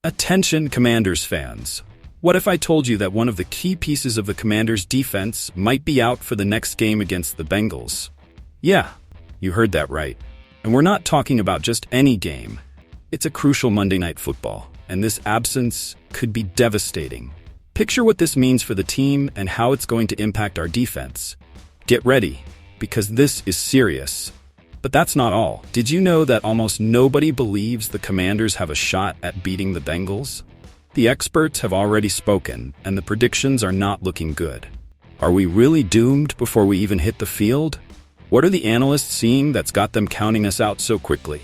Attention Commanders fans. What if I told you that one of the key pieces of the Commanders' defense might be out for the next game against the Bengals? Yeah, you heard that right. And we're not talking about just any game. It's a crucial Monday Night Football, and this absence could be devastating. Picture what this means for the team and how it's going to impact our defense. Get ready, because this is serious. But that's not all. Did you know that almost nobody believes the Commanders have a shot at beating the Bengals? The experts have already spoken, and the predictions are not looking good. Are we really doomed before we even hit the field? What are the analysts seeing that's got them counting us out so quickly?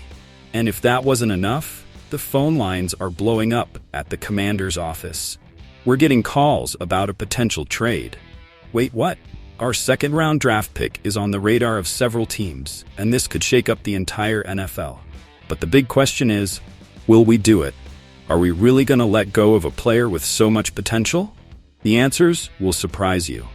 And if that wasn't enough, the phone lines are blowing up at the Commanders' office. We're getting calls about a potential trade. Wait, what? Our second-round draft pick is on the radar of several teams, and this could shake up the entire NFL. But the big question is, will we do it? Are we really going to let go of a player with so much potential? The answers will surprise you.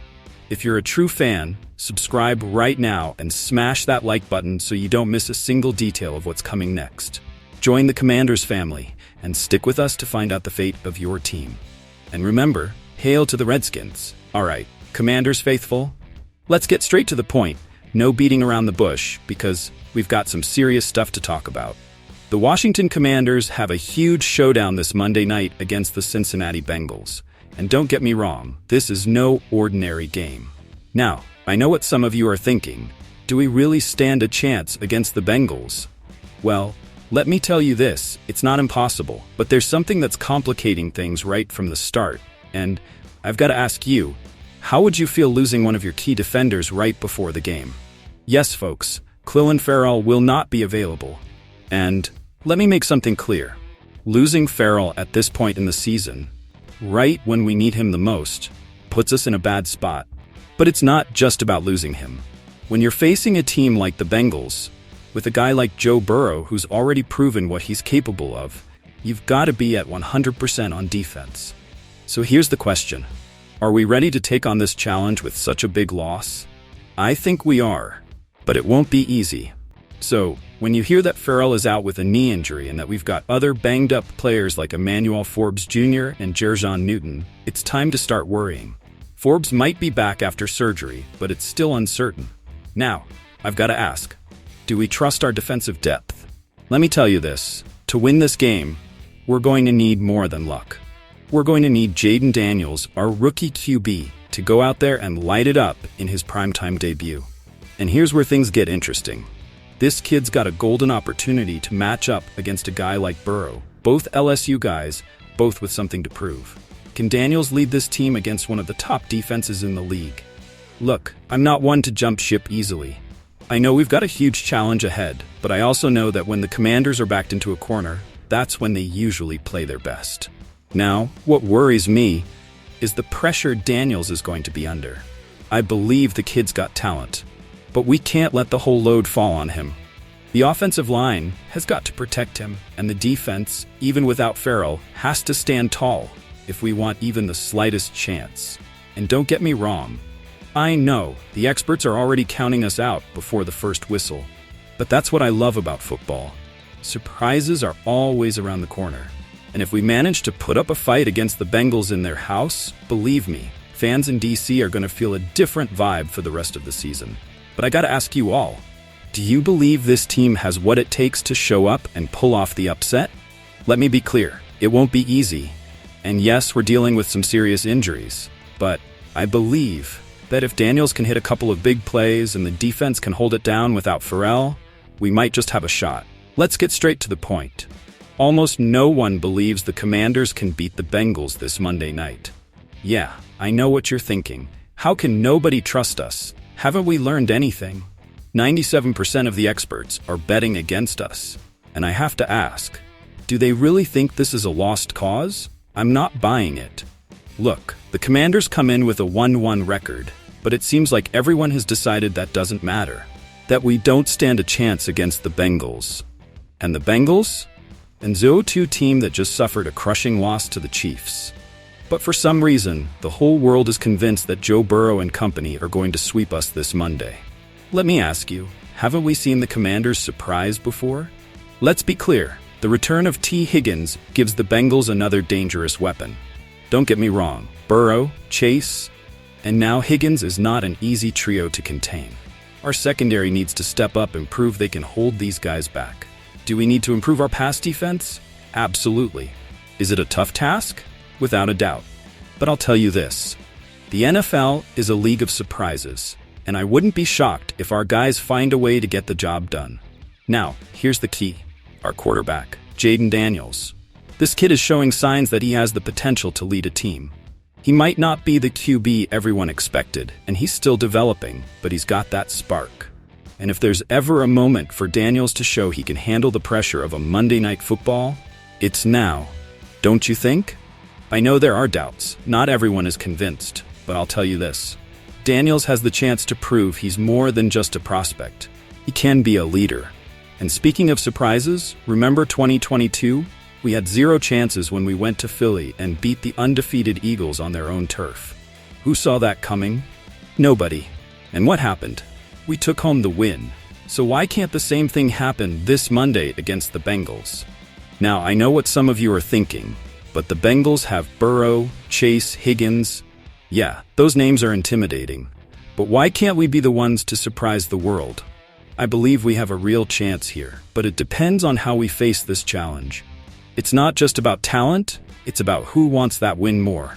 If you're a true fan, subscribe right now and smash that like button so you don't miss a single detail of what's coming next. Join the Commanders family and stick with us to find out the fate of your team. And remember, hail to the Redskins. All right, Commanders faithful, let's get straight to the point. No beating around the bush, because we've got some serious stuff to talk about. The Washington Commanders have a huge showdown this Monday night against the Cincinnati Bengals. And don't get me wrong, this is no ordinary game. Now, I know what some of you are thinking. Do we really stand a chance against the Bengals? Well, let me tell you this, it's not impossible, but there's something that's complicating things right from the start. And I've got to ask you, how would you feel losing one of your key defenders right before the game? Yes, folks, Clelin Ferrell will not be available. And let me make something clear. Losing Ferrell at this point in the season, right when we need him the most, puts us in a bad spot. But it's not just about losing him. When you're facing a team like the Bengals, with a guy like Joe Burrow who's already proven what he's capable of, you've got to be at 100% on defense. So here's the question. Are we ready to take on this challenge with such a big loss? I think we are, but it won't be easy. So, when you hear that Ferrell is out with a knee injury and that we've got other banged-up players like Emmanuel Forbes Jr. and Jer'Jon Newton, it's time to start worrying. Forbes might be back after surgery, but it's still uncertain. Now, I've got to ask, do we trust our defensive depth? Let me tell you this, to win this game, we're going to need more than luck. We're going to need Jayden Daniels, our rookie QB, to go out there and light it up in his primetime debut. And here's where things get interesting. This kid's got a golden opportunity to match up against a guy like Burrow, both LSU guys, both with something to prove. Can Daniels lead this team against one of the top defenses in the league? Look, I'm not one to jump ship easily. I know we've got a huge challenge ahead, but I also know that when the Commanders are backed into a corner, that's when they usually play their best. Now, what worries me is the pressure Daniels is going to be under. I believe the kid's got talent, but we can't let the whole load fall on him. The offensive line has got to protect him, and the defense, even without Ferrell, has to stand tall if we want even the slightest chance. And don't get me wrong, I know the experts are already counting us out before the first whistle, but that's what I love about football. Surprises are always around the corner. And if we manage to put up a fight against the Bengals in their house, believe me, fans in DC are going to feel a different vibe for the rest of the season. But I got to ask you all, do you believe this team has what it takes to show up and pull off the upset? Let me be clear, it won't be easy. And yes, we're dealing with some serious injuries, but I believe that if Daniels can hit a couple of big plays and the defense can hold it down without Ferrell, we might just have a shot. Let's get straight to the point. Almost no one believes the Commanders can beat the Bengals this Monday night. Yeah, I know what you're thinking. How can nobody trust us? Haven't we learned anything? 97% of the experts are betting against us. And I have to ask, do they really think this is a lost cause? I'm not buying it. Look, the Commanders come in with a 1-1 record, but it seems like everyone has decided that doesn't matter. That we don't stand a chance against the Bengals. And the Bengals? An 0-2 team that just suffered a crushing loss to the Chiefs. But for some reason, the whole world is convinced that Joe Burrow and company are going to sweep us this Monday. Let me ask you, haven't we seen the Commanders surprise before? Let's be clear, The return of T. Higgins gives the Bengals another dangerous weapon. Don't get me wrong, Burrow, Chase, and now Higgins is not an easy trio to contain. Our secondary needs to step up and prove they can hold these guys back. Do we need to improve our pass defense? Absolutely. Is it a tough task? Without a doubt. But I'll tell you this. The NFL is a league of surprises, and I wouldn't be shocked if our guys find a way to get the job done. Now, here's the key. Our quarterback, Jayden Daniels. This kid is showing signs that he has the potential to lead a team. He might not be the QB everyone expected, and he's still developing, but he's got that spark. And if there's ever a moment for Daniels to show he can handle the pressure of a Monday Night Football, it's now. Don't you think? I know there are doubts. Not everyone is convinced, but I'll tell you this. Daniels has the chance to prove he's more than just a prospect. He can be a leader. And speaking of surprises, remember 2022? We had 0 chances when we went to Philly and beat the undefeated Eagles on their own turf. Who saw that coming? Nobody. And what happened? We took home the win. So why can't the same thing happen this Monday against the Bengals? Now, I know what some of you are thinking, but the Bengals have Burrow, Chase, Higgins. Yeah, those names are intimidating. But why can't we be the ones to surprise the world? I believe we have a real chance here, but it depends on how we face this challenge. It's not just about talent, it's about who wants that win more.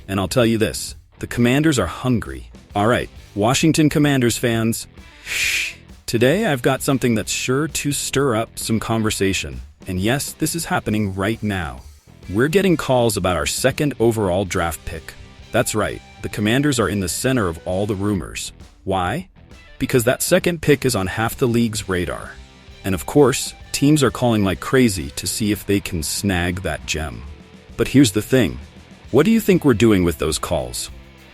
And I'll tell you this, the Commanders are hungry. All right, Washington Commanders fans, shh. Today I've got something that's sure to stir up some conversation. And yes, this is happening right now. We're getting calls about our second overall draft pick. That's right, the Commanders are in the center of all the rumors. Why? Because that second pick is on half the league's radar. And of course, teams are calling like crazy to see if they can snag that gem. But here's the thing. What do you think we're doing with those calls?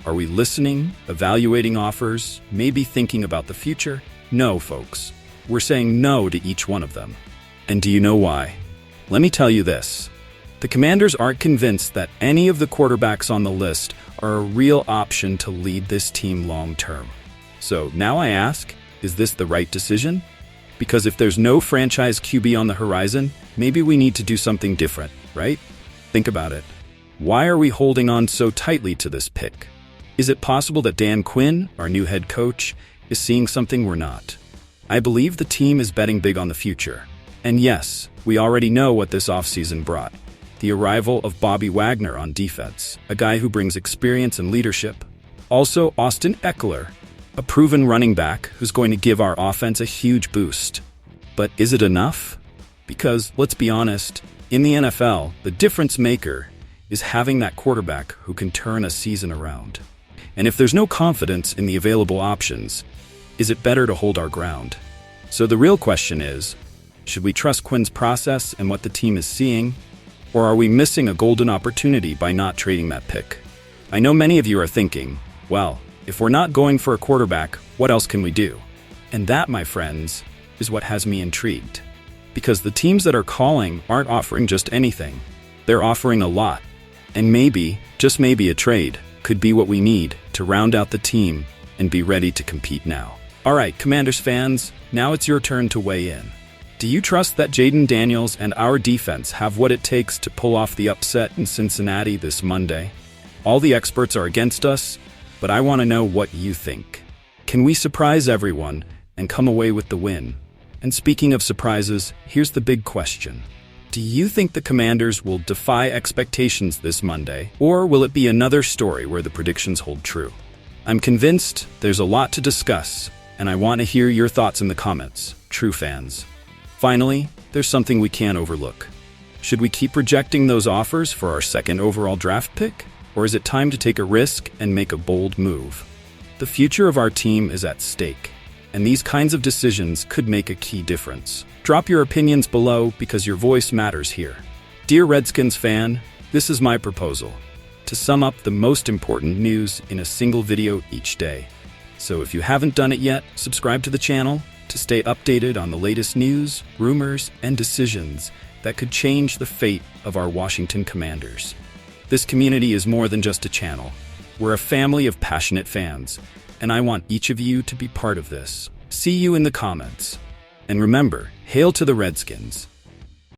Are we listening, evaluating offers, maybe thinking about the future? No, folks. We're saying no to each one of them. And do you know why? Let me tell you this. The Commanders aren't convinced that any of the quarterbacks on the list are a real option to lead this team long term. So now I ask, is this the right decision? Because if there's no franchise QB on the horizon, maybe we need to do something different, right? Think about it. Why are we holding on so tightly to this pick? Is it possible that Dan Quinn, our new head coach, is seeing something we're not? I believe the team is betting big on the future. And yes, we already know what this offseason brought. The arrival of Bobby Wagner on defense, a guy who brings experience and leadership. Also, Austin Eckler, a proven running back who's going to give our offense a huge boost. But is it enough? Because, let's be honest, in the NFL, the difference maker is having that quarterback who can turn a season around. And if there's no confidence in the available options, is it better to hold our ground? So the real question is, should we trust Quinn's process and what the team is seeing? Or are we missing a golden opportunity by not trading that pick? I know many of you are thinking, well, if we're not going for a quarterback, what else can we do? And that, my friends, is what has me intrigued. Because the teams that are calling aren't offering just anything. They're offering a lot. And maybe, just maybe, a trade could be what we need to round out the team and be ready to compete now. All right, Commanders fans, now it's your turn to weigh in. Do you trust that Jayden Daniels and our defense have what it takes to pull off the upset in Cincinnati this Monday? All the experts are against us, but I want to know what you think. Can we surprise everyone and come away with the win? And speaking of surprises, here's the big question. Do you think the Commanders will defy expectations this Monday, or will it be another story where the predictions hold true? I'm convinced there's a lot to discuss, and I want to hear your thoughts in the comments, true fans. Finally, there's something we can't overlook. Should we keep rejecting those offers for our second overall draft pick? Or is it time to take a risk and make a bold move? The future of our team is at stake, and these kinds of decisions could make a key difference. Drop your opinions below because your voice matters here. Dear Redskins fan, this is my proposal. To sum up the most important news in a single video each day. So if you haven't done it yet, subscribe to the channel to stay updated on the latest news, rumors, and decisions that could change the fate of our Washington Commanders. This community is more than just a channel. We're a family of passionate fans, and I want each of you to be part of this. See you in the comments. And remember, hail to the Redskins.